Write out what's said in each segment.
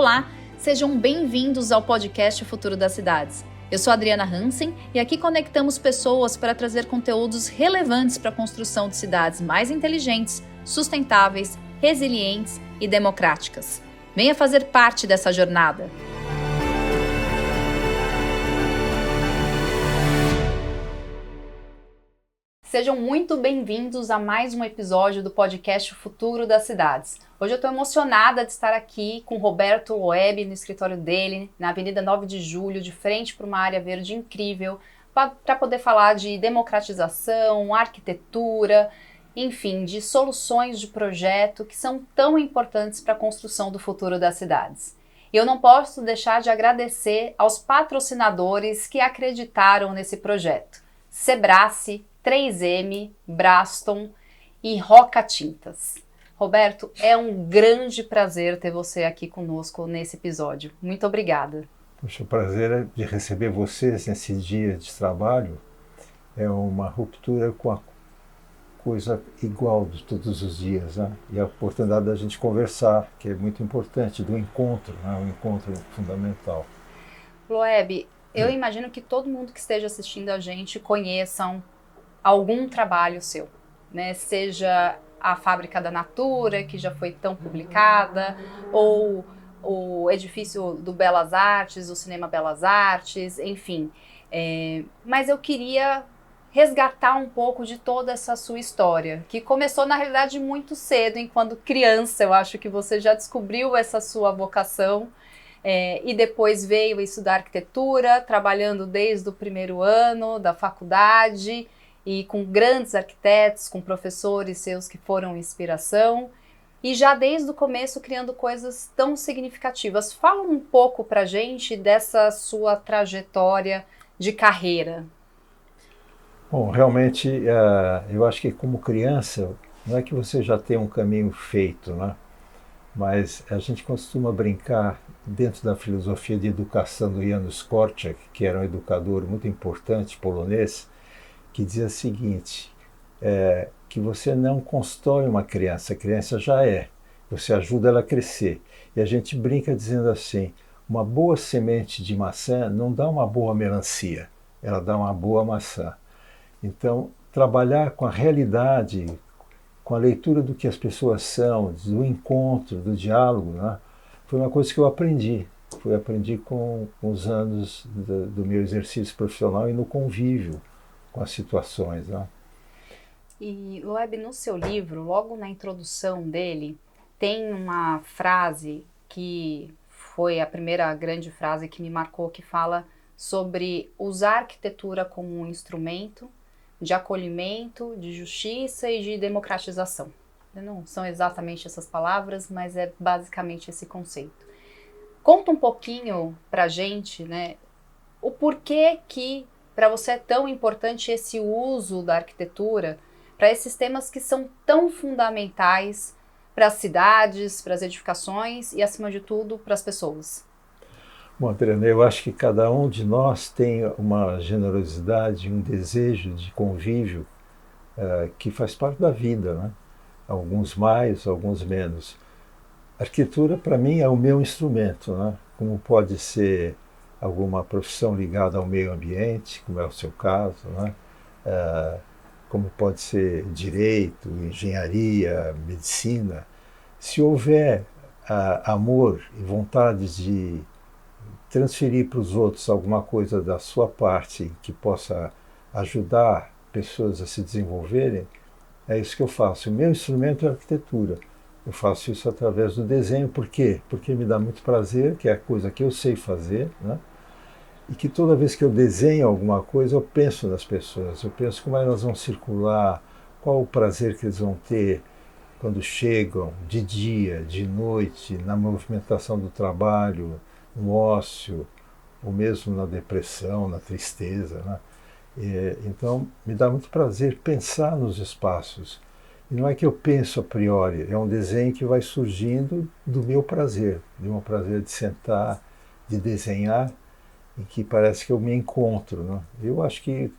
Olá, sejam bem-vindos ao podcast Futuro das Cidades. Eu sou Adriana Hansen e aqui conectamos pessoas para trazer conteúdos relevantes para a construção de cidades mais inteligentes, sustentáveis, resilientes e democráticas. Venha fazer parte dessa jornada. Sejam muito bem-vindos a mais um episódio do podcast Futuro das Cidades. Hoje eu estou emocionada de estar aqui com Roberto Loeb no escritório dele, na Avenida 9 de Julho, de frente para uma área verde incrível, para poder falar de democratização, arquitetura, enfim, de soluções de projeto que são tão importantes para a construção do futuro das cidades. E eu não posso deixar de agradecer aos patrocinadores que acreditaram nesse projeto. Sebrae, 3M, Braston e Roca Tintas. Roberto, é um grande prazer ter você aqui conosco nesse episódio. Muito obrigada. Poxa, o prazer de receber vocês nesse dia de trabalho é uma ruptura com a coisa igual de todos os dias, né? E a oportunidade da gente conversar, que é muito importante, do encontro, né? Um encontro fundamental. Loeb, eu imagino que todo mundo que esteja assistindo a gente conheça algum trabalho seu, né? Seja a Fábrica da Natura, que já foi tão publicada, ou o edifício do Belas Artes, o Cinema Belas Artes, enfim. Mas eu queria resgatar um pouco de toda essa sua história, que começou, na realidade, muito cedo, enquanto criança. Eu acho que você já descobriu essa sua vocação, e depois veio estudar arquitetura, trabalhando desde o primeiro ano da faculdade, e com grandes arquitetos, com professores seus que foram inspiração, e já desde o começo criando coisas tão significativas. Fala um pouco pra gente dessa sua trajetória de carreira. Bom, realmente, eu acho que como criança, não é que você já tem um caminho feito, né? Mas a gente costuma brincar dentro da filosofia de educação do Janusz Korczak, que era um educador muito importante polonês, que dizia o seguinte, que você não constrói uma criança, a criança já é, você ajuda ela a crescer. E a gente brinca dizendo assim, uma boa semente de maçã não dá uma boa melancia, ela dá uma boa maçã. Então, trabalhar com a realidade, com a leitura do que as pessoas são, do encontro, do diálogo, né, foi uma coisa que eu aprendi. Aprendi com os anos do meu exercício profissional e no convívio com as situações, né? E, Loeb, no seu livro, logo na introdução dele, tem uma frase que foi a primeira grande frase que me marcou, que fala sobre usar a arquitetura como um instrumento de acolhimento, de justiça e de democratização. Não são exatamente essas palavras, mas é basicamente esse conceito. Conta um pouquinho pra gente, né, o porquê que para você é tão importante esse uso da arquitetura para esses temas que são tão fundamentais para as cidades, para as edificações e, acima de tudo, para as pessoas. Bom, Adriana, eu acho que cada um de nós tem uma generosidade, um desejo de convívio que faz parte da vida, né? Alguns mais, alguns menos. A arquitetura, para mim, é o meu instrumento, né? Como pode ser alguma profissão ligada ao meio ambiente, como é o seu caso, né? Como pode ser direito, engenharia, medicina. Se houver amor e vontade de transferir para os outros alguma coisa da sua parte que possa ajudar pessoas a se desenvolverem, é isso que eu faço. O meu instrumento é a arquitetura. Eu faço isso através do desenho. Por quê? Porque me dá muito prazer, que é a coisa que eu sei fazer, né? E que toda vez que eu desenho alguma coisa, eu penso nas pessoas. Eu penso como elas vão circular, qual o prazer que eles vão ter quando chegam, de dia, de noite, na movimentação do trabalho, no ócio, ou mesmo na depressão, na tristeza, né? Então, me dá muito prazer pensar nos espaços. E não é que eu penso a priori, é um desenho que vai surgindo do meu prazer de sentar, de desenhar, em que parece que eu me encontro, né? Eu acho que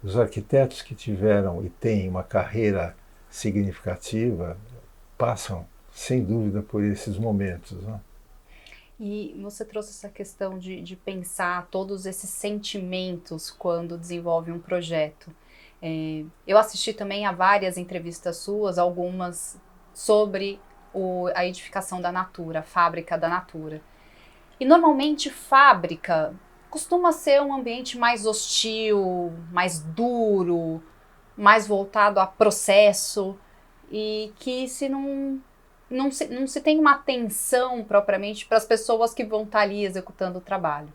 os arquitetos que tiveram e têm uma carreira significativa passam, sem dúvida, por esses momentos, né? E você trouxe essa questão de pensar todos esses sentimentos quando desenvolve um projeto. Eu assisti também a várias entrevistas suas, algumas sobre a edificação da Natura, a fábrica da Natura. E normalmente fábrica costuma ser um ambiente mais hostil, mais duro, mais voltado a processo, e que se não se tem uma atenção propriamente para as pessoas que vão estar ali executando o trabalho.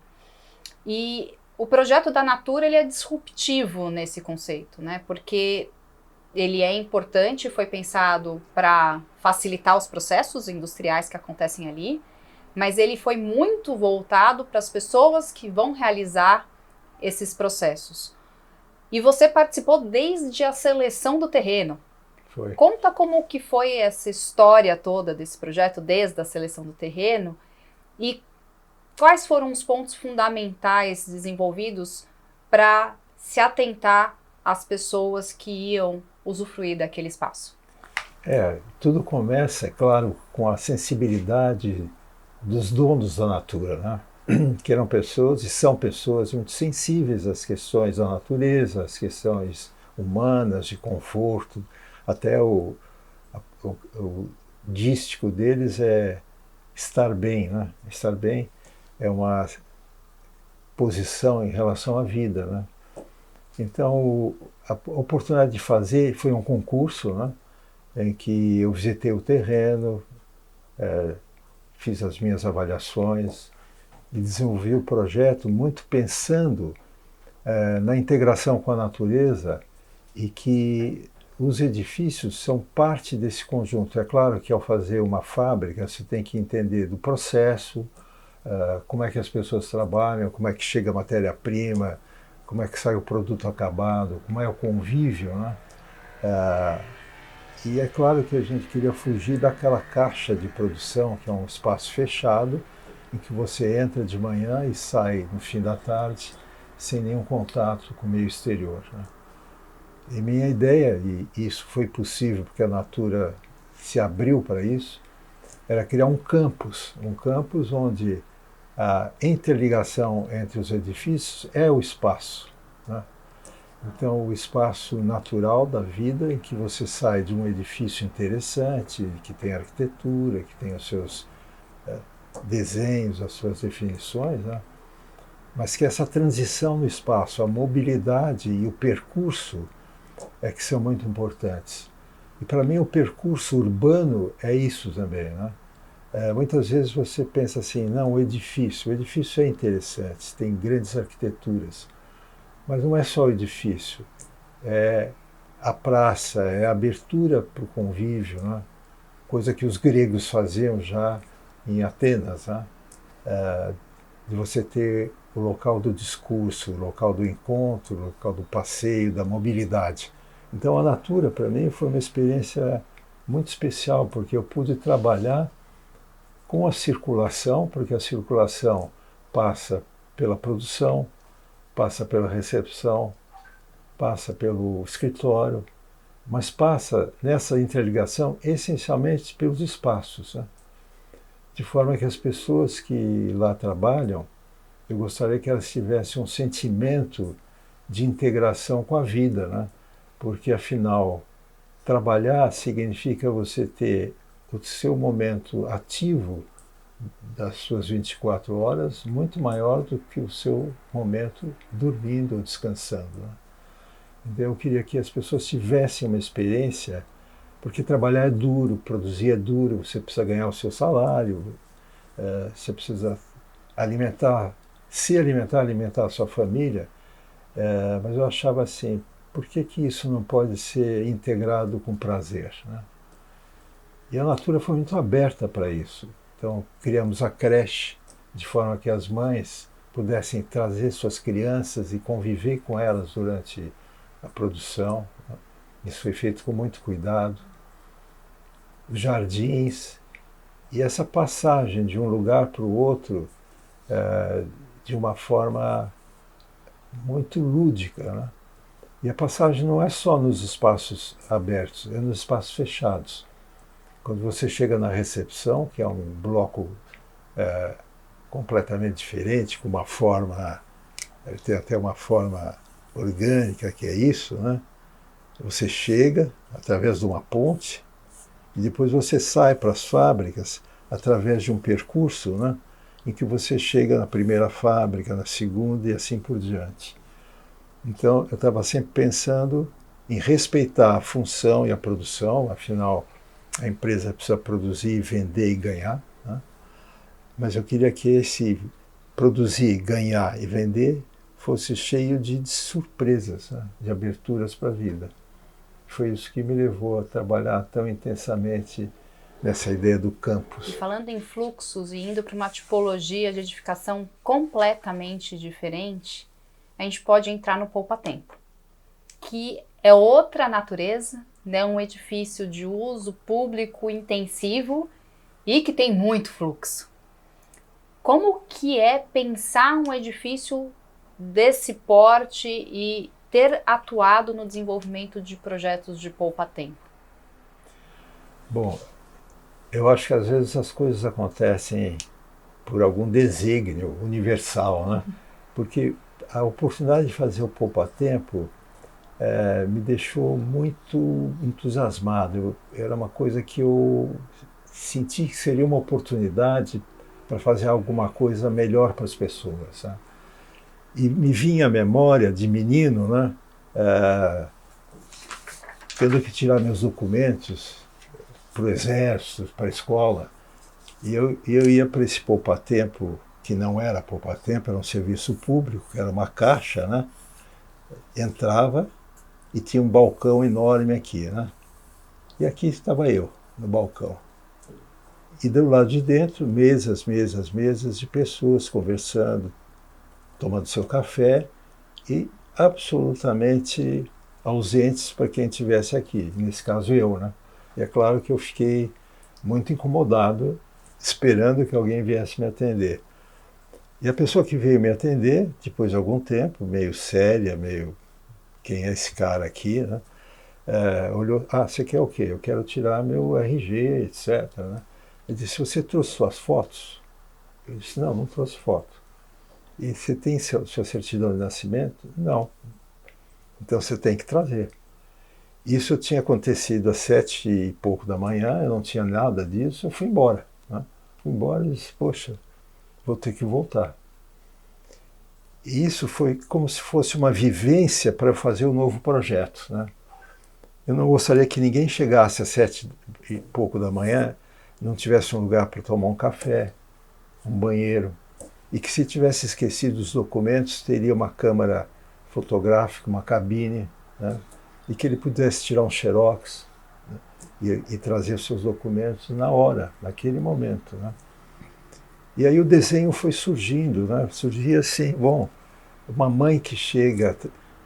E o projeto da Natura, ele é disruptivo nesse conceito, né? Porque ele é importante, foi pensado para facilitar os processos industriais que acontecem ali, mas ele foi muito voltado para as pessoas que vão realizar esses processos. E você participou desde a seleção do terreno. Foi. Conta como que foi essa história toda desse projeto, desde a seleção do terreno, e quais foram os pontos fundamentais desenvolvidos para se atentar às pessoas que iam usufruir daquele espaço. Tudo começa, é claro, com a sensibilidade dos donos da Natura, né? Que eram pessoas e são pessoas muito sensíveis às questões da natureza, às questões humanas, de conforto, até o dístico deles é estar bem, né? Estar bem é uma posição em relação à vida, né? Então, a oportunidade de fazer foi um concurso, né? Em que eu visitei o terreno, fiz as minhas avaliações e desenvolvi o projeto muito pensando na integração com a natureza e que os edifícios são parte desse conjunto. É claro que ao fazer uma fábrica você tem que entender do processo, como é que as pessoas trabalham, como é que chega a matéria-prima, como é que sai o produto acabado, como é o convívio, né? E é claro que a gente queria fugir daquela caixa de produção, que é um espaço fechado, em que você entra de manhã e sai no fim da tarde, sem nenhum contato com o meio exterior, né? E minha ideia, e isso foi possível porque a Natura se abriu para isso, era criar um campus onde a interligação entre os edifícios é o espaço, né? Então, o espaço natural da vida em que você sai de um edifício interessante, que tem arquitetura, que tem os seus desenhos, as suas definições, né? Mas que essa transição no espaço, a mobilidade e o percurso é que são muito importantes. E para mim o percurso urbano é isso também, né? Muitas vezes você pensa assim, não, o edifício é interessante, tem grandes arquiteturas, mas não é só o edifício, é a praça, é a abertura para o convívio, né? Coisa que os gregos faziam já em Atenas, né? De você ter o local do discurso, o local do encontro, o local do passeio, da mobilidade. Então a Natura para mim foi uma experiência muito especial, porque eu pude trabalhar com a circulação, porque a circulação passa pela produção, passa pela recepção, passa pelo escritório, mas passa nessa interligação essencialmente pelos espaços, né? De forma que as pessoas que lá trabalham, eu gostaria que elas tivessem um sentimento de integração com a vida, né? Porque afinal, trabalhar significa você ter o seu momento ativo das suas 24 horas muito maior do que o seu momento dormindo ou descansando, né? Então eu queria que as pessoas tivessem uma experiência, porque trabalhar é duro, produzir é duro, você precisa ganhar o seu salário, você precisa alimentar a sua família, mas eu achava assim, por que isso não pode ser integrado com prazer, né? E a Natura foi muito aberta para isso. Então, criamos a creche, de forma que as mães pudessem trazer suas crianças e conviver com elas durante a produção. Isso foi feito com muito cuidado. Os jardins, e essa passagem de um lugar para o outro de uma forma muito lúdica, né? E a passagem não é só nos espaços abertos, é nos espaços fechados. Quando você chega na recepção, que é um bloco completamente diferente, com uma forma, tem até uma forma orgânica, que é isso, né? Você chega através de uma ponte e depois você sai para as fábricas através de um percurso, né? Em que você chega na primeira fábrica, na segunda e assim por diante. Então, eu estava sempre pensando em respeitar a função e a produção, afinal, a empresa precisa produzir, vender e ganhar, né? Mas eu queria que esse produzir, ganhar e vender fosse cheio de surpresas, né? De aberturas para a vida. Foi isso que me levou a trabalhar tão intensamente nessa ideia do campus. E falando em fluxos e indo para uma tipologia de edificação completamente diferente, a gente pode entrar no poupa-tempo, que é outra natureza, né? Um edifício de uso público intensivo e que tem muito fluxo. Como que é pensar um edifício desse porte e ter atuado no desenvolvimento de projetos de poupa-tempo? Bom, eu acho que às vezes as coisas acontecem por algum desígnio universal, né? Porque a oportunidade de fazer o poupa-tempo me deixou muito entusiasmado. Era uma coisa que eu senti que seria uma oportunidade para fazer alguma coisa melhor para as pessoas, sabe? E me vinha a memória de menino, né? Tendo que tirar meus documentos para o exército, para a escola, e eu ia para esse poupa-tempo, que não era poupa-tempo, era um serviço público, era uma caixa, né? Entrava e tinha um balcão enorme aqui, né? E aqui estava eu, no balcão. E do lado de dentro, mesas de pessoas conversando, tomando seu café e absolutamente ausentes para quem estivesse aqui, nesse caso eu, né? E é claro que eu fiquei muito incomodado, esperando que alguém viesse me atender. E a pessoa que veio me atender, depois de algum tempo, meio séria, meio, quem é esse cara aqui, né? Olhou, você quer o quê? Eu quero tirar meu RG, etc, né? Ele disse, você trouxe suas fotos? Eu disse, não trouxe foto. E você tem sua certidão de nascimento? Não. Então você tem que trazer. Isso tinha acontecido às 7 e pouco da manhã, eu não tinha nada disso, eu fui embora, né? Fui embora e disse, poxa, vou ter que voltar. E isso foi como se fosse uma vivência para fazer um novo projeto, né? Eu não gostaria que ninguém chegasse às 7 e pouco da manhã e não tivesse um lugar para tomar um café, um banheiro, e que se tivesse esquecido os documentos, teria uma câmara fotográfica, uma cabine, né? E que ele pudesse tirar um xerox, né? e trazer os seus documentos na hora, naquele momento, né? E aí o desenho foi surgindo, né? Surgia assim, bom, uma mãe que chega,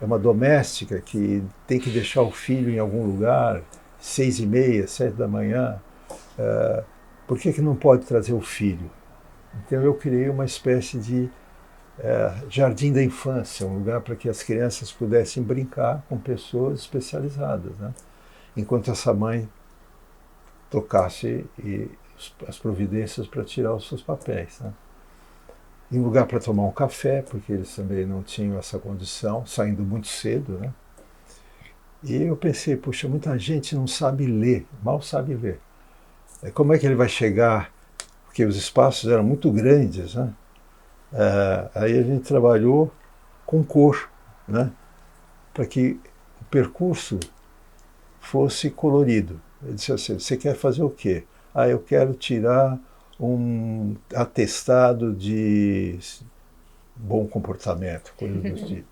é uma doméstica que tem que deixar o filho em algum lugar, 6h30, 7 da manhã, por que não pode trazer o filho? Então eu criei uma espécie de jardim da infância, um lugar para que as crianças pudessem brincar com pessoas especializadas, né? Enquanto essa mãe tocasse as providências para tirar os seus papéis, né? E um lugar para tomar um café, porque eles também não tinham essa condição, saindo muito cedo, né? E eu pensei, puxa, muita gente não sabe ler, mal sabe ler. Como é que ele vai chegar? Porque os espaços eram muito grandes, né? Aí a gente trabalhou com cor, né? Para que o percurso fosse colorido. Ele disse assim, você quer fazer o quê? Eu quero tirar um atestado de bom comportamento, coisa do tipo.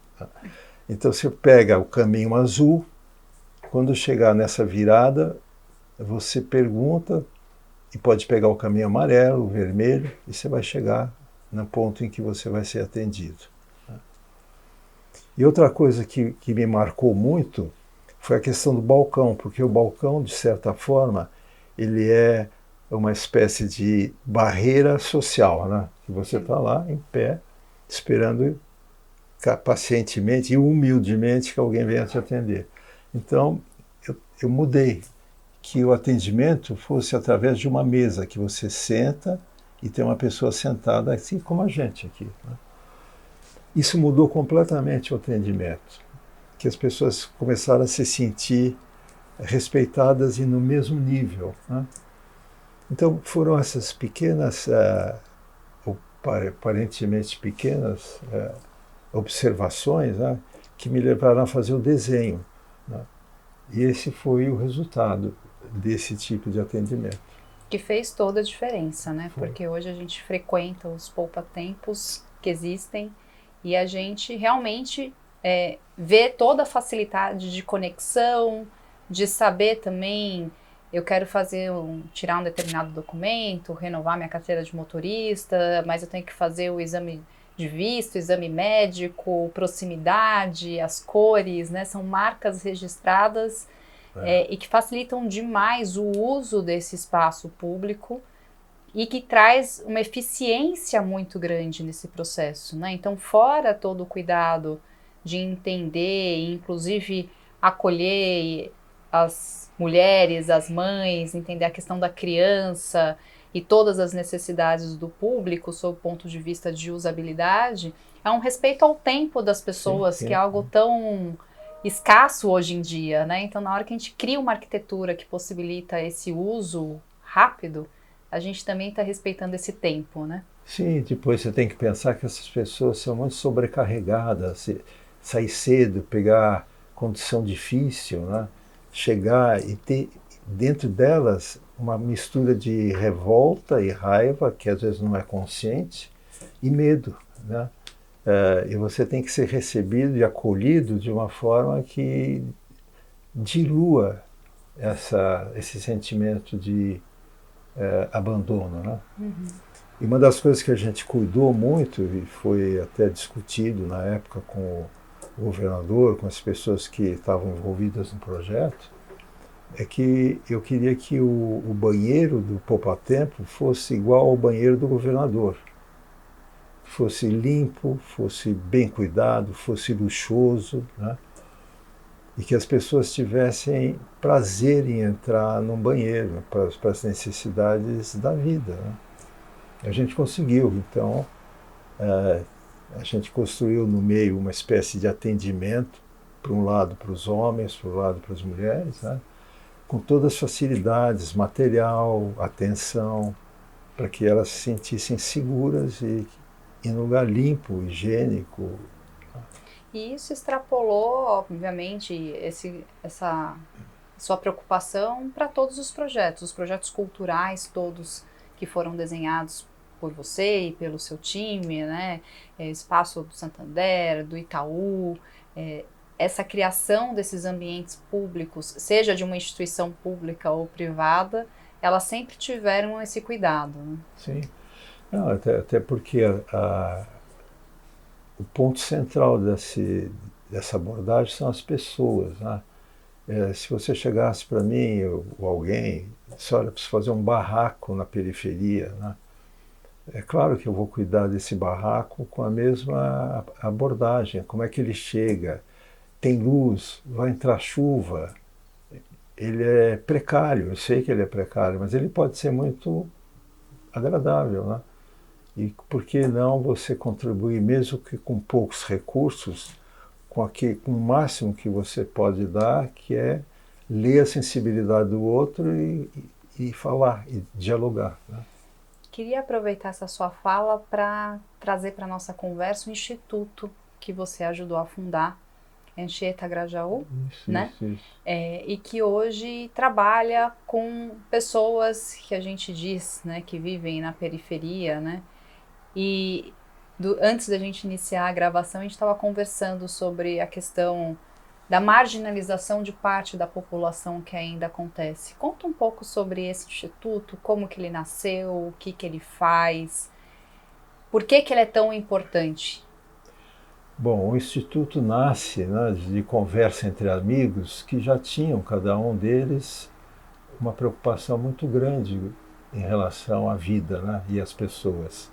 Então você pega o caminho azul, quando chegar nessa virada, você pergunta, e pode pegar o caminho amarelo, o vermelho, e você vai chegar no ponto em que você vai ser atendido. E outra coisa que me marcou muito foi a questão do balcão, porque o balcão, de certa forma, ele é uma espécie de barreira social, né? Que você está lá, em pé, esperando pacientemente e humildemente que alguém venha te atender. Então, eu mudei, que o atendimento fosse através de uma mesa, que você senta e tem uma pessoa sentada assim como a gente aqui, né? Isso mudou completamente o atendimento, que as pessoas começaram a se sentir respeitadas e no mesmo nível, né? Então foram essas pequenas, ou aparentemente pequenas observações, né, que me levaram a fazer o desenho, né? E esse foi o resultado desse tipo de atendimento. Que fez toda a diferença, né? Foi. Porque hoje a gente frequenta os poupa-tempos que existem e a gente realmente vê toda a facilidade de conexão, de saber também, eu quero tirar um determinado documento, renovar minha carteira de motorista, mas eu tenho que fazer o exame de visto, exame médico, proximidade, as cores, né? São marcas registradas e que facilitam demais o uso desse espaço público e que traz uma eficiência muito grande nesse processo, né? Então, fora todo o cuidado de entender e, inclusive, acolher as mulheres, as mães, entender a questão da criança e todas as necessidades do público sob o ponto de vista de usabilidade, é um respeito ao tempo das pessoas, Sim. que é algo tão escasso hoje em dia, né? Então, na hora que a gente cria uma arquitetura que possibilita esse uso rápido, a gente também está respeitando esse tempo, né? Sim, depois você tem que pensar que essas pessoas são muito sobrecarregadas, sair cedo, pegar condição difícil, né? Chegar e ter dentro delas uma mistura de revolta e raiva, que às vezes não é consciente, e medo, né? E você tem que ser recebido e acolhido de uma forma que dilua esse sentimento de abandono, né? Uhum. E uma das coisas que a gente cuidou muito, e foi até discutido na época com o governador, com as pessoas que estavam envolvidas no projeto, é que eu queria que o banheiro do Poupa-Tempo fosse igual ao banheiro do governador. Fosse limpo, fosse bem cuidado, fosse luxuoso, né? E que as pessoas tivessem prazer em entrar num banheiro para as necessidades da vida, né? A gente conseguiu, então a gente construiu no meio uma espécie de atendimento, por um lado para os homens, por um lado para as mulheres, né? Com todas as facilidades, material, atenção, para que elas se sentissem seguras e em lugar limpo, higiênico. E isso extrapolou, obviamente, essa sua preocupação para todos os projetos culturais todos que foram desenhados por você e pelo seu time, né? Espaço do Santander, do Itaú, essa criação desses ambientes públicos, seja de uma instituição pública ou privada, elas sempre tiveram esse cuidado, né? Sim. Não, até porque o ponto central dessa abordagem são as pessoas, né? Se você chegasse para mim ou alguém, olha, preciso fazer um barraco na periferia, né? É claro que eu vou cuidar desse barraco com a mesma abordagem. Como é que ele chega? Tem luz? Vai entrar chuva? Ele é precário, eu sei que ele é precário, mas ele pode ser muito agradável, né? E por que não você contribuir, mesmo que com poucos recursos, com o máximo que você pode dar, que é ler a sensibilidade do outro e falar, e dialogar, né? Queria aproveitar essa sua fala para trazer para a nossa conversa o instituto que você ajudou a fundar, Anchieta Grajaú, né? Isso. E que hoje trabalha com pessoas que a gente diz, né, que vivem na periferia, né? E antes da gente iniciar a gravação, a gente estava conversando sobre a questão da marginalização de parte da população que ainda acontece. Conta um pouco sobre esse instituto, como que ele nasceu, o que que ele faz, por que que ele é tão importante? Bom, o Instituto nasce, né, de conversa entre amigos que já tinham, cada um deles, uma preocupação muito grande em relação à vida, né, e às pessoas.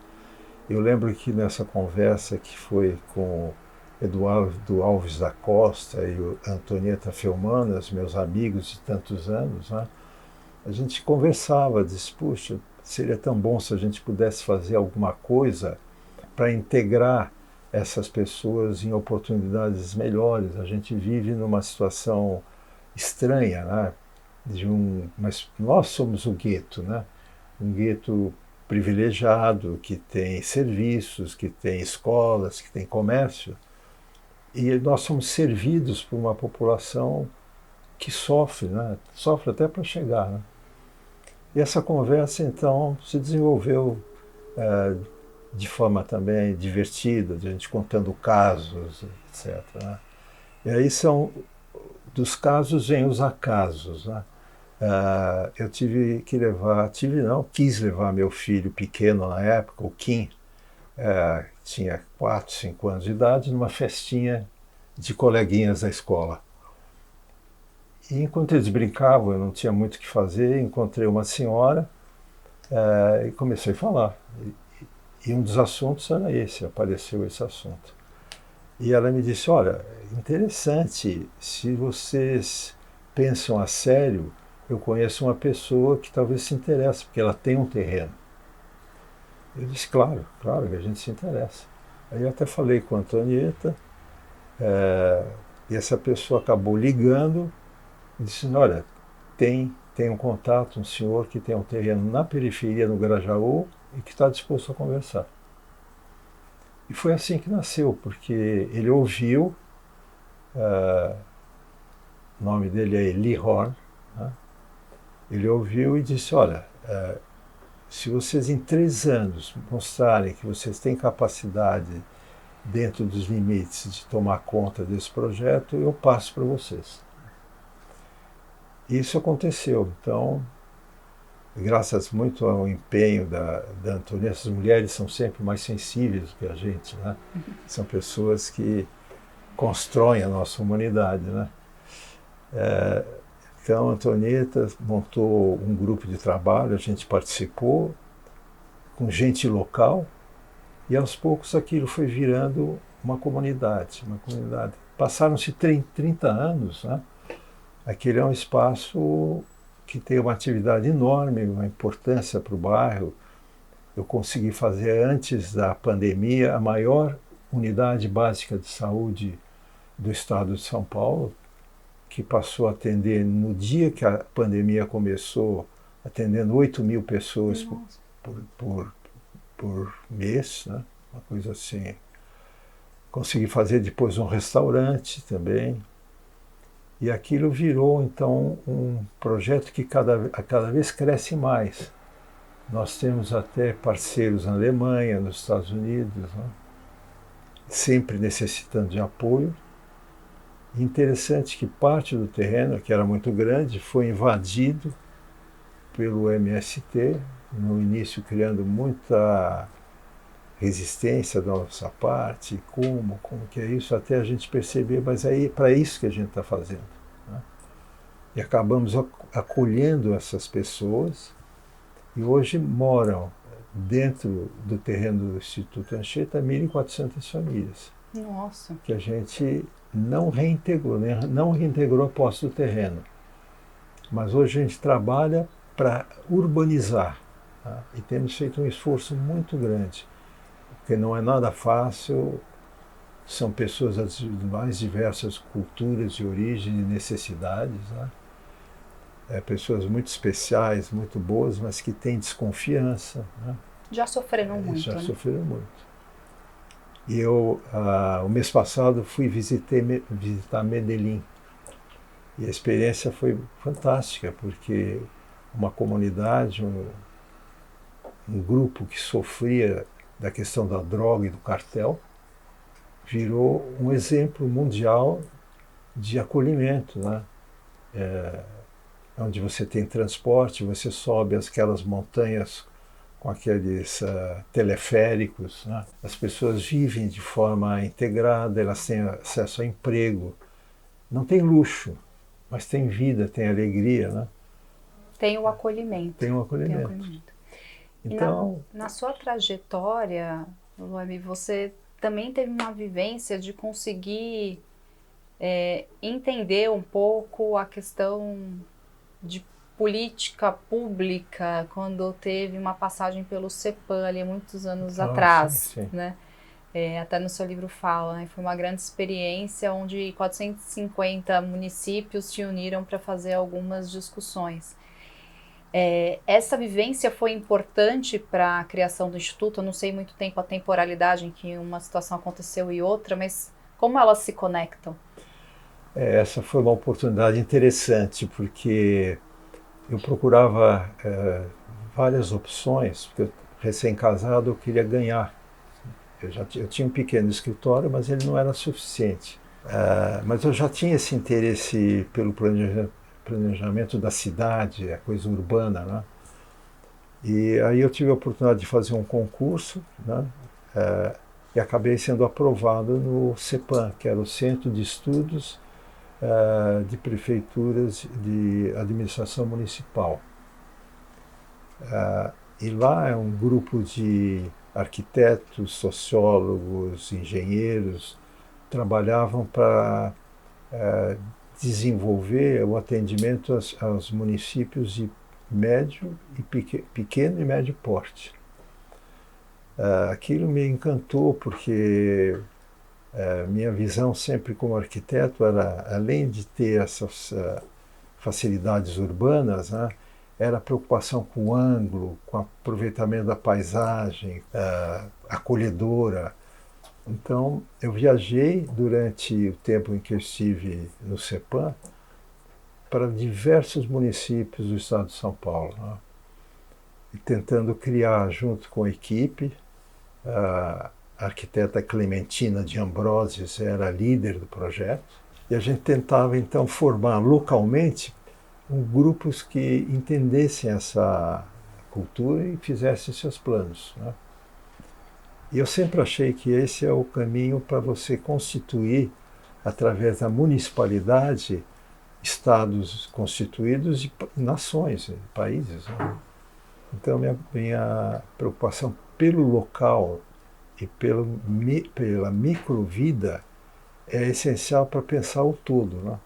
Eu lembro que nessa conversa que foi com Eduardo Alves da Costa e o Antonieta Felmanas, meus amigos de tantos anos, né, a gente conversava, disse, puxa, seria tão bom se a gente pudesse fazer alguma coisa para integrar essas pessoas em oportunidades melhores. A gente vive numa situação estranha, né? Mas nós somos o gueto, né? Um gueto privilegiado que tem serviços, que tem escolas, que tem comércio, e nós somos servidos por uma população que sofre, né? Sofre até para chegar, né? E essa conversa então se desenvolveu é, de forma também divertida, de a gente contando casos, etc., né? E aí dos casos vêm os acasos, né? Eu quis levar meu filho pequeno na época, o Kim, tinha 4, 5 anos de idade, numa festinha de coleguinhas da escola. E enquanto eles brincavam, eu não tinha muito o que fazer, encontrei uma senhora e comecei a falar. E um dos assuntos era esse, apareceu esse assunto. E ela me disse, olha, interessante, se vocês pensam a sério, eu conheço uma pessoa que talvez se interesse, porque ela tem um terreno. Eu disse, claro, claro que a gente se interessa. Aí eu até falei com a Antonieta, e essa pessoa acabou ligando e disse, olha, tem um contato, um senhor que tem um terreno na periferia, no Grajaú, e que está disposto a conversar. E foi assim que nasceu, porque ele ouviu, o nome dele é Eli Horn, né? Ele ouviu e disse, olha, se vocês em 3 anos mostrarem que vocês têm capacidade dentro dos limites de tomar conta desse projeto, eu passo para vocês. Isso aconteceu. Então, graças muito ao empenho da Antônia, essas mulheres são sempre mais sensíveis do que a gente, né? São pessoas que constroem a nossa humanidade, né? Então, a Antonieta montou um grupo de trabalho, a gente participou com gente local e aos poucos aquilo foi virando uma comunidade, uma comunidade. Passaram-se 30 anos, né? Aquele é um espaço que tem uma atividade enorme, uma importância para o bairro. Eu consegui fazer, antes da pandemia, a maior unidade básica de saúde do estado de São Paulo, que passou a atender, no dia que a pandemia começou, atendendo 8.000 pessoas por mês, né? Uma coisa assim. Consegui fazer depois um restaurante também. E aquilo virou, então, um projeto que cada vez cresce mais. Nós temos até parceiros na Alemanha, nos Estados Unidos, né? Sempre necessitando de apoio. E interessante que parte do terreno, que era muito grande, foi invadido pelo MST, no início criando muita resistência da nossa parte, como que é isso, até a gente perceber, mas é para isso que a gente está fazendo, né? E acabamos acolhendo essas pessoas e hoje moram dentro do terreno do Instituto Anchieta 1.400 famílias. Nossa! Que a gente não reintegrou, né? Não reintegrou a posse do terreno. Mas hoje a gente trabalha para urbanizar, tá? E temos feito um esforço muito grande, porque não é nada fácil, são pessoas das mais diversas culturas de origem e necessidades, né? Pessoas muito especiais, muito boas, mas que têm desconfiança, né? Já sofreram muito, já, né? Sofreram muito. E eu, o mês passado, fui visitar Medellín. E a experiência foi fantástica, porque uma comunidade, um grupo que sofria da questão da droga e do cartel, virou um exemplo mundial de acolhimento, né? Onde você tem transporte, você sobe aquelas montanhas com aqueles teleféricos, né? As pessoas vivem de forma integrada, elas têm acesso a emprego. Não tem luxo, mas tem vida, tem alegria, né? Tem o acolhimento. Tem um acolhimento. Tem o acolhimento. Então, na sua trajetória, Lueme, você também teve uma vivência de conseguir entender um pouco a questão de política pública quando teve uma passagem pelo CEPAM ali muitos anos atrás, sim, sim. né? Até no seu livro fala, né? Foi uma grande experiência onde 450 municípios se uniram para fazer algumas discussões. Essa vivência foi importante para a criação do Instituto. Eu não sei muito tempo a temporalidade em que uma situação aconteceu e outra, mas como elas se conectam? Essa foi uma oportunidade interessante, porque eu procurava várias opções, porque recém-casado eu queria ganhar. Eu tinha um pequeno escritório, mas ele não era suficiente. Mas eu já tinha esse interesse pelo planejamento da cidade, a coisa urbana, né? E aí eu tive a oportunidade de fazer um concurso, né? E acabei sendo aprovado no CEPAM, que era o Centro de Estudos de Prefeituras de Administração Municipal. E lá é um grupo de arquitetos, sociólogos, engenheiros, trabalhavam para desenvolver o atendimento aos municípios de médio e pequeno e médio porte. Aquilo me encantou porque minha visão sempre como arquiteto era, além de ter essas facilidades urbanas, né, era a preocupação com o ângulo, com o aproveitamento da paisagem, acolhedora. Então, eu viajei durante o tempo em que eu estive no CEPAM para diversos municípios do estado de São Paulo, né? E tentando criar, junto com a equipe, a arquiteta Clementina de Ambrosius era a líder do projeto, e a gente tentava então formar localmente grupos que entendessem essa cultura e fizessem seus planos, né? E eu sempre achei que esse é o caminho para você constituir, através da municipalidade, estados constituídos e nações, países, né? Então, minha preocupação pelo local e pela microvida é essencial para pensar o todo, né?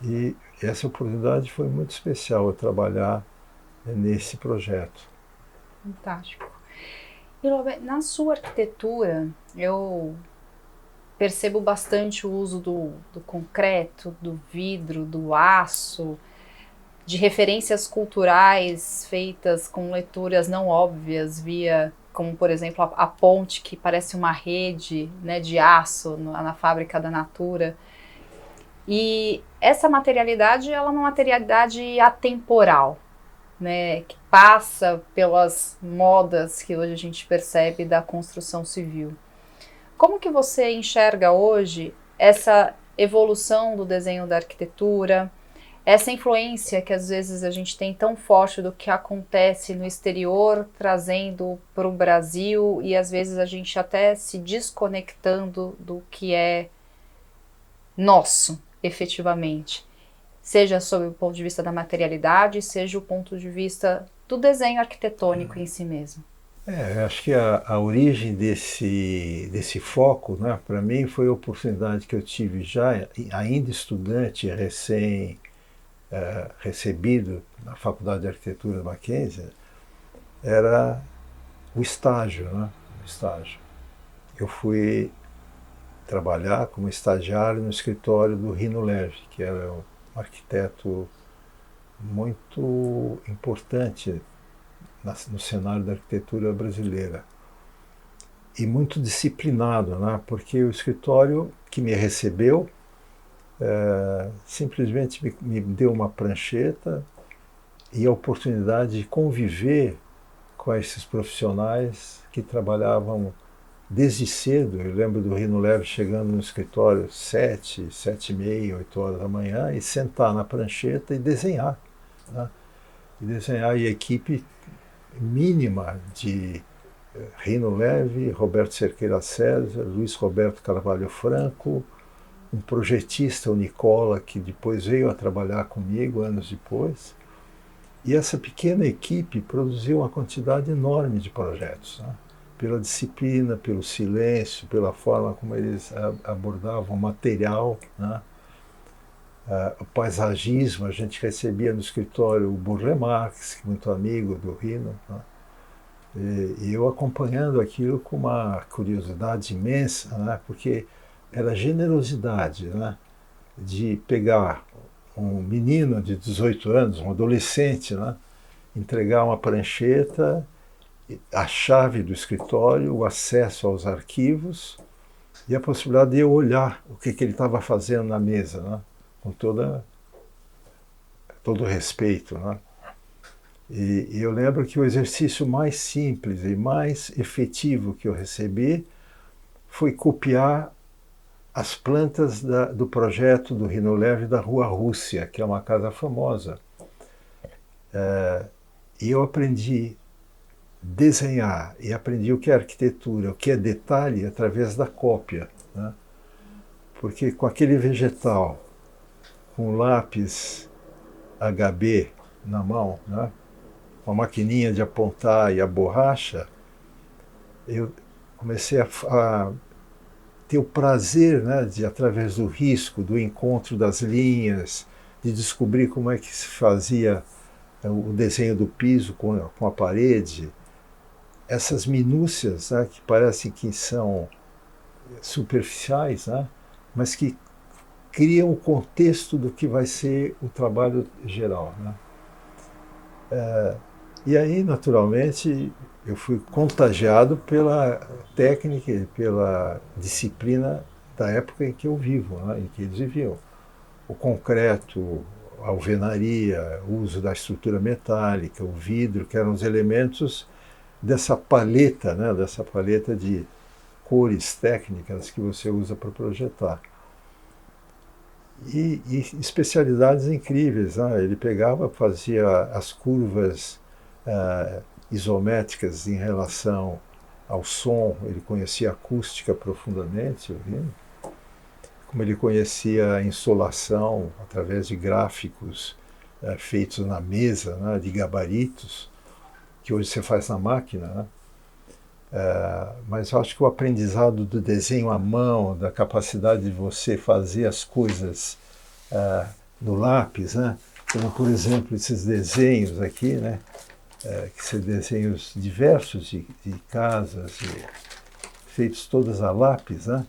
E essa oportunidade foi muito especial, eu trabalhar nesse projeto. Fantástico. E, Robert, na sua arquitetura, eu percebo bastante o uso do concreto, do vidro, do aço, de referências culturais feitas com leituras não óbvias, como por exemplo a ponte que parece uma rede, né, de aço na fábrica da Natura. E essa materialidade, ela é uma materialidade atemporal, né, que passa pelas modas que hoje a gente percebe da construção civil. Como que você enxerga hoje essa evolução do desenho da arquitetura, essa influência que às vezes a gente tem tão forte do que acontece no exterior, trazendo para o Brasil, e às vezes a gente até se desconectando do que é nosso, efetivamente? Seja sob o ponto de vista da materialidade, seja o ponto de vista do desenho arquitetônico em si mesmo. Acho que a origem desse foco, né, para mim, foi a oportunidade que eu tive já, ainda estudante, recebido na Faculdade de Arquitetura da Mackenzie, era o estágio, né? O estágio. Eu fui trabalhar como estagiário no escritório do Rino Leve, que era um arquiteto muito importante no cenário da arquitetura brasileira. E muito disciplinado, né? Porque o escritório que me recebeu simplesmente me deu uma prancheta e a oportunidade de conviver com esses profissionais que trabalhavam desde cedo. Eu lembro do Rino Leve chegando no escritório 7h30, 8 horas da manhã e sentar na prancheta e desenhar, né? E desenhar, e a equipe mínima de Rino Leve, Roberto Cerqueira César, Luiz Roberto Carvalho Franco, um projetista, o Nicola, que depois veio a trabalhar comigo anos depois. E essa pequena equipe produziu uma quantidade enorme de projetos, né? Pela disciplina, pelo silêncio, pela forma como eles abordavam o material, né? O paisagismo, a gente recebia no escritório o Burle Marx, muito amigo do Rino, né? E eu acompanhando aquilo com uma curiosidade imensa, né? Porque era generosidade, né? De pegar um menino de 18 anos, um adolescente, né? Entregar uma prancheta, a chave do escritório, o acesso aos arquivos e a possibilidade de eu olhar o que ele estava fazendo na mesa, né? Com todo o respeito, né? E eu lembro que o exercício mais simples e mais efetivo que eu recebi foi copiar as plantas do projeto do Rino Leve da Rua Rússia, que é uma casa famosa. E eu aprendi desenhar e aprendi o que é arquitetura, o que é detalhe através da cópia, né? Porque com aquele vegetal, com o lápis HB na mão, né? Com a maquininha de apontar e a borracha, eu comecei a ter o prazer, né, de, através do risco, do encontro das linhas, de descobrir como é que se fazia o desenho do piso com a parede, essas minúcias, né, que parecem que são superficiais, né, mas que criam o contexto do que vai ser o trabalho geral, né. E aí, naturalmente, eu fui contagiado pela técnica e pela disciplina da época em que eu vivo, né, em que eles viviam. O concreto, a alvenaria, o uso da estrutura metálica, o vidro, que eram os elementos dessa paleta, né, dessa paleta de cores técnicas que você usa para projetar. E especialidades incríveis, né? Ele pegava, fazia as curvas isométricas em relação ao som, ele conhecia a acústica profundamente, ouvindo, como ele conhecia a insolação através de gráficos feitos na mesa, né, de gabaritos, que hoje você faz na máquina, né? Mas eu acho que o aprendizado do desenho à mão, da capacidade de você fazer as coisas no lápis, né? Como, por exemplo, esses desenhos aqui, né? Que são desenhos diversos de casas, feitos todas a lápis, né?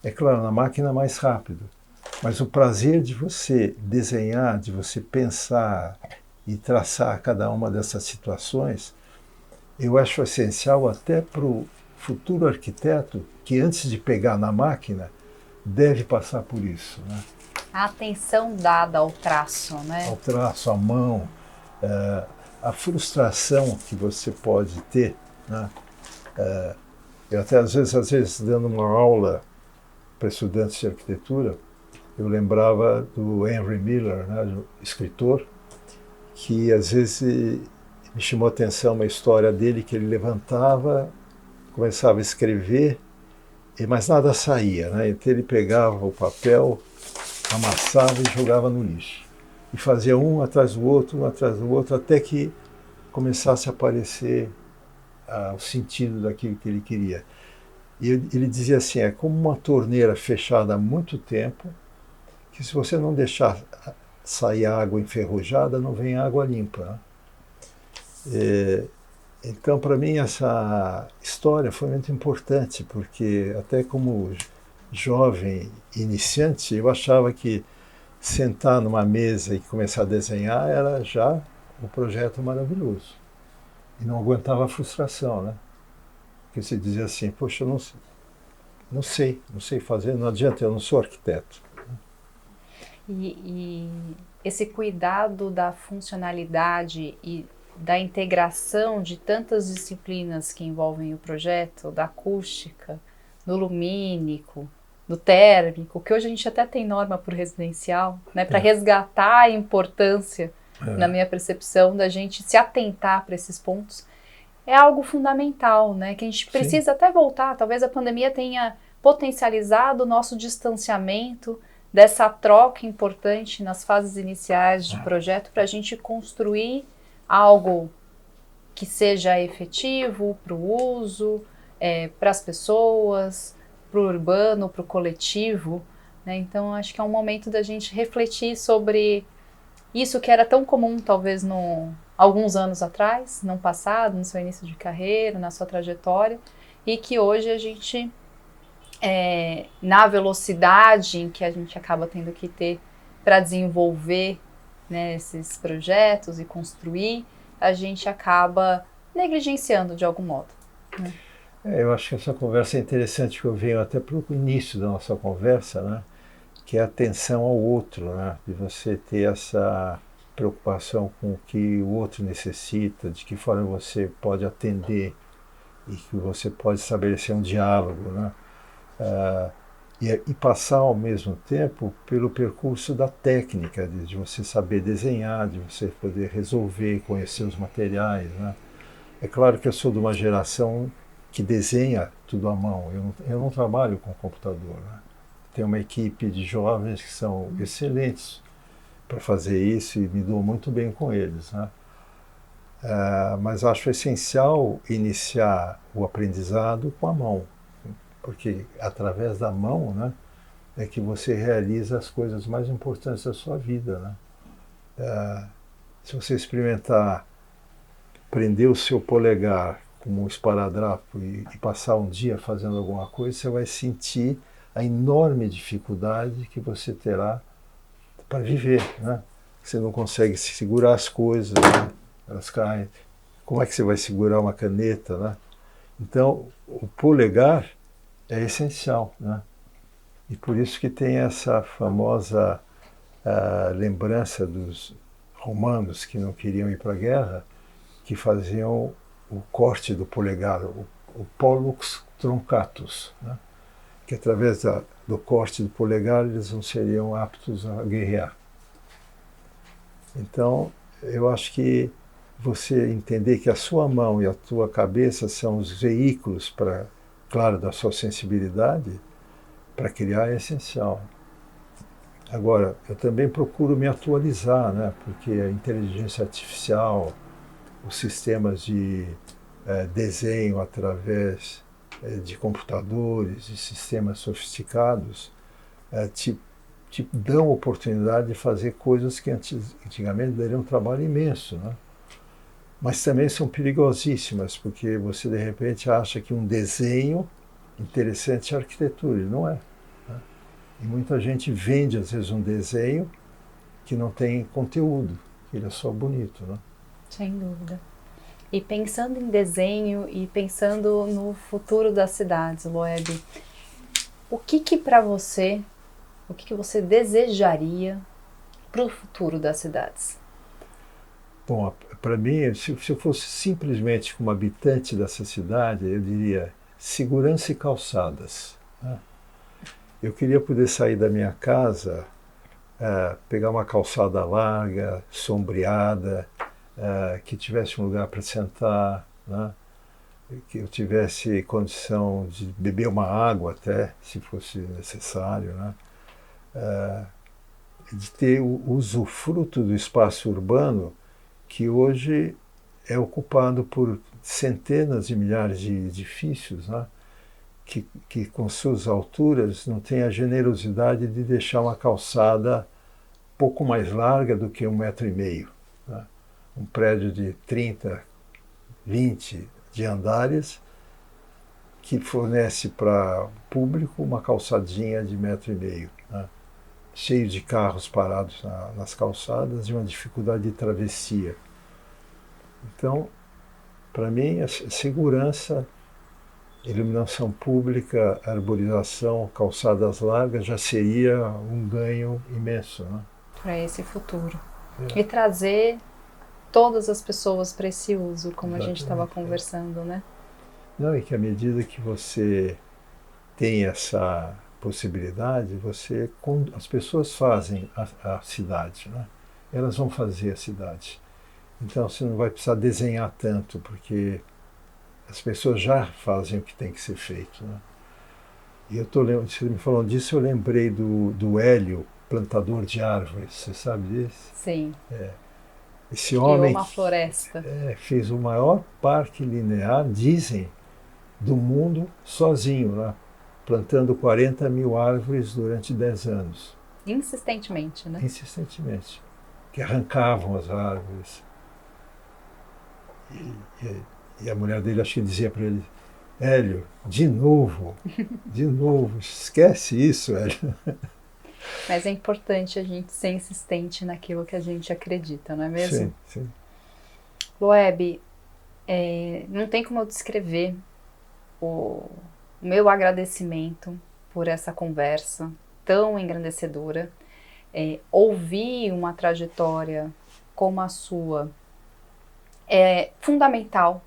É claro, na máquina é mais rápido, mas o prazer de você desenhar, de você pensar e traçar cada uma dessas situações, eu acho essencial até para o futuro arquiteto, que antes de pegar na máquina, deve passar por isso, né? A atenção dada ao traço, né? Ao traço, à mão, a frustração que você pode ter, né? Eu até às vezes dando uma aula para estudantes de arquitetura, eu lembrava do Henry Miller, né, do escritor, que às vezes me chamou a atenção uma história dele que ele levantava, começava a escrever, mas nada saía, né? Então ele pegava o papel, amassava e jogava no lixo. E fazia um atrás do outro, até que começasse a aparecer o sentido daquilo que ele queria. E ele dizia assim, é como uma torneira fechada há muito tempo, que se você não deixar sair água enferrujada, não vem água limpa. Então, para mim, essa história foi muito importante, porque até como jovem iniciante, eu achava que sentar numa mesa e começar a desenhar era já um projeto maravilhoso. E não aguentava a frustração, né? Porque você dizia assim, poxa, eu não sei fazer, não adianta, eu não sou arquiteto. E esse cuidado da funcionalidade e da integração de tantas disciplinas que envolvem o projeto, da acústica, do lumínico, do térmico, que hoje a gente até tem norma para o residencial, né, para resgatar a importância, na minha percepção, da gente se atentar para esses pontos, é algo fundamental, né, que a gente precisa até voltar. Talvez a pandemia tenha potencializado o nosso distanciamento dessa troca importante nas fases iniciais de projeto para a gente construir algo que seja efetivo para o uso, para as pessoas, para o urbano, para o coletivo, né? Então, acho que é um momento da gente refletir sobre isso que era tão comum, talvez, alguns anos atrás, no passado, no seu início de carreira, na sua trajetória, e que hoje a gente, na velocidade em que a gente acaba tendo que ter para desenvolver, né, esses projetos e construir, a gente acaba negligenciando de algum modo, né? Eu acho que essa conversa é interessante, que eu venho até para o início da nossa conversa, né? Que é a atenção ao outro, né? De você ter essa preocupação com o que o outro necessita, de que forma você pode atender e que você pode estabelecer um diálogo, né? E passar ao mesmo tempo pelo percurso da técnica, de você saber desenhar, de você poder resolver, conhecer os materiais, né? É claro que eu sou de uma geração que desenha tudo à mão. Eu não trabalho com computador, né? Tem uma equipe de jovens que são excelentes para fazer isso e me dou muito bem com eles, né? Mas acho essencial iniciar o aprendizado com a mão, porque através da mão, né, é que você realiza as coisas mais importantes da sua vida, né? Se você experimentar prender o seu polegar como um esparadrapo e passar um dia fazendo alguma coisa, você vai sentir a enorme dificuldade que você terá para viver, né? Você não consegue segurar as coisas, né? Elas caem. Como é que você vai segurar uma caneta, né? Então, o polegar é essencial, né? E por isso que tem essa famosa lembrança dos romanos que não queriam ir para a guerra, que faziam o corte do polegar, o pollux truncatus, né? Que através do corte do polegar eles não seriam aptos a guerrear. Então, eu acho que você entender que a sua mão e a tua cabeça são os veículos para, claro, da sua sensibilidade, para criar é essencial. Agora, eu também procuro me atualizar, né? Porque a inteligência artificial, os sistemas de desenho através de computadores e sistemas sofisticados te dão a oportunidade de fazer coisas que antigamente dariam um trabalho imenso, né? Mas também são perigosíssimas, porque você de repente acha que um desenho interessante é arquitetura, e não é, né? E muita gente vende às vezes um desenho que não tem conteúdo, que ele é só bonito, né? Sem dúvida. E pensando em desenho e pensando no futuro das cidades, Loeb, o que para você, o que você desejaria para o futuro das cidades? Bom, para mim, se eu fosse simplesmente como habitante dessa cidade, eu diria segurança e calçadas, né? Eu queria poder sair da minha casa, pegar uma calçada larga, sombreada, que tivesse um lugar para sentar, né? Que eu tivesse condição de beber uma água até, se fosse necessário, né? De ter o usufruto do espaço urbano que hoje é ocupado por centenas de milhares de edifícios, né? Que com suas alturas não tem a generosidade de deixar uma calçada pouco mais larga do que 1,5 m, né? Um prédio de 30, 20 de andares que fornece para o público uma calçadinha de 1,5 m, né? Cheio de carros parados nas calçadas e uma dificuldade de travessia. Então, para mim, a segurança, iluminação pública, arborização, calçadas largas já seria um ganho imenso, né? Para esse futuro. E trazer todas as pessoas para esse uso, como a gente estava conversando, né? Não, e que à medida que você tem essa possibilidade, as pessoas fazem a cidade, né? Elas vão fazer a cidade. Então você não vai precisar desenhar tanto, porque as pessoas já fazem o que tem que ser feito, né? E você me falando disso, eu lembrei do Hélio, plantador de árvores. Você sabe disso? Sim. Esse homem uma floresta. Fez o maior parque linear, dizem, do mundo sozinho, né? plantando 40 mil árvores durante 10 anos. Insistentemente, né? Insistentemente. Que arrancavam as árvores. E a mulher dele, acho que dizia para ele: Hélio, de novo, esquece isso, Hélio. Mas é importante a gente ser insistente naquilo que a gente acredita, não é mesmo? Sim, sim. Loebi, não tem como eu descrever o meu agradecimento por essa conversa tão engrandecedora. Ouvir uma trajetória como a sua é fundamental,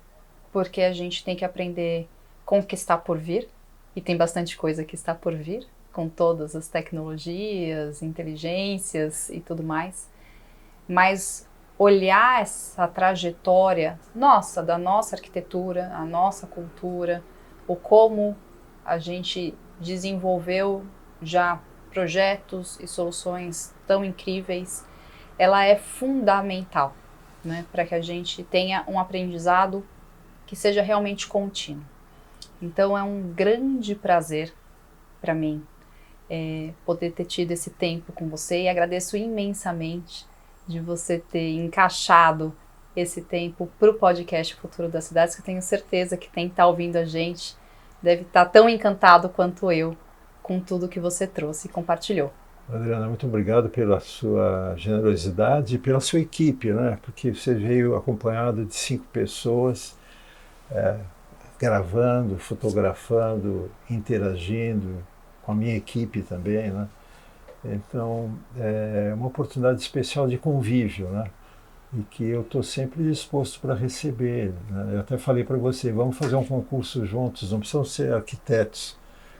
porque a gente tem que aprender com o que está por vir, e tem bastante coisa que está por vir, com todas as tecnologias, inteligências e tudo mais. Mas olhar essa trajetória da nossa arquitetura, a nossa cultura, o como a gente desenvolveu já projetos e soluções tão incríveis, ela é fundamental, né, para que a gente tenha um aprendizado que seja realmente contínuo. Então é um grande prazer para mim poder ter tido esse tempo com você, e agradeço imensamente de você ter encaixado esse tempo para o podcast Futuro das Cidades, que eu tenho certeza que quem está ouvindo a gente deve estar tão encantado quanto eu com tudo que você trouxe e compartilhou. Adriana, muito obrigado pela sua generosidade e pela sua equipe, né? Porque você veio acompanhado de 5 pessoas, gravando, fotografando, interagindo com a minha equipe também, né? Então, é uma oportunidade especial de convívio, né? E que eu estou sempre disposto para receber, né? Eu até falei para você, vamos fazer um concurso juntos, não precisam ser arquitetos.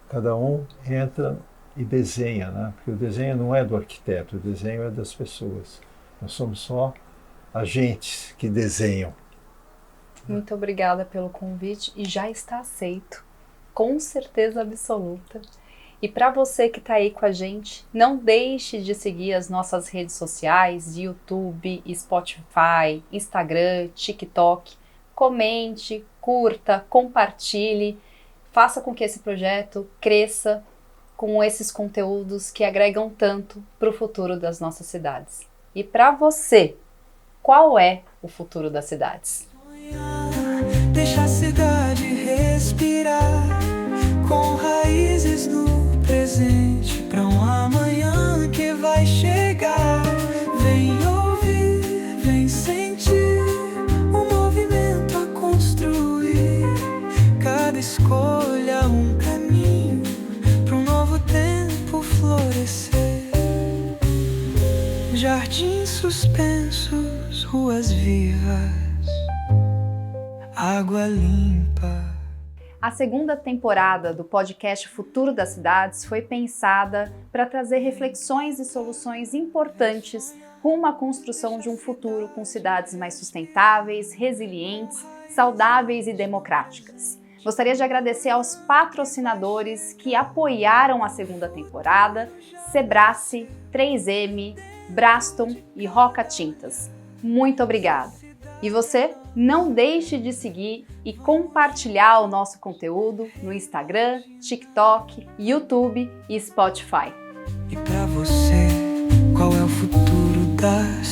Cada um entra e desenha, né? Porque o desenho não é do arquiteto, o desenho é das pessoas. Nós somos só agentes que desenham. Muito obrigada pelo convite, e já está aceito, com certeza absoluta. E para você que está aí com a gente, não deixe de seguir as nossas redes sociais, YouTube, Spotify, Instagram, TikTok. Comente, curta, compartilhe, faça com que esse projeto cresça com esses conteúdos que agregam tanto para o futuro das nossas cidades. E para você, qual é o futuro das cidades? Deixa a cidade respirar, com raízes no presente, para um amanhã que vai chegar. Vem ouvir, vem sentir o movimento a construir. Cada escolha um caminho para um novo tempo florescer. Jardins suspensos, ruas vivas, água limpa. A segunda temporada do podcast Futuro das Cidades foi pensada para trazer reflexões e soluções importantes rumo à construção de um futuro com cidades mais sustentáveis, resilientes, saudáveis e democráticas. Gostaria de agradecer aos patrocinadores que apoiaram a segunda temporada: Sebrae, 3M, Braston e Roca Tintas. Muito obrigada! E você, não deixe de seguir e compartilhar o nosso conteúdo no Instagram, TikTok, YouTube e Spotify. E pra você, qual é o futuro das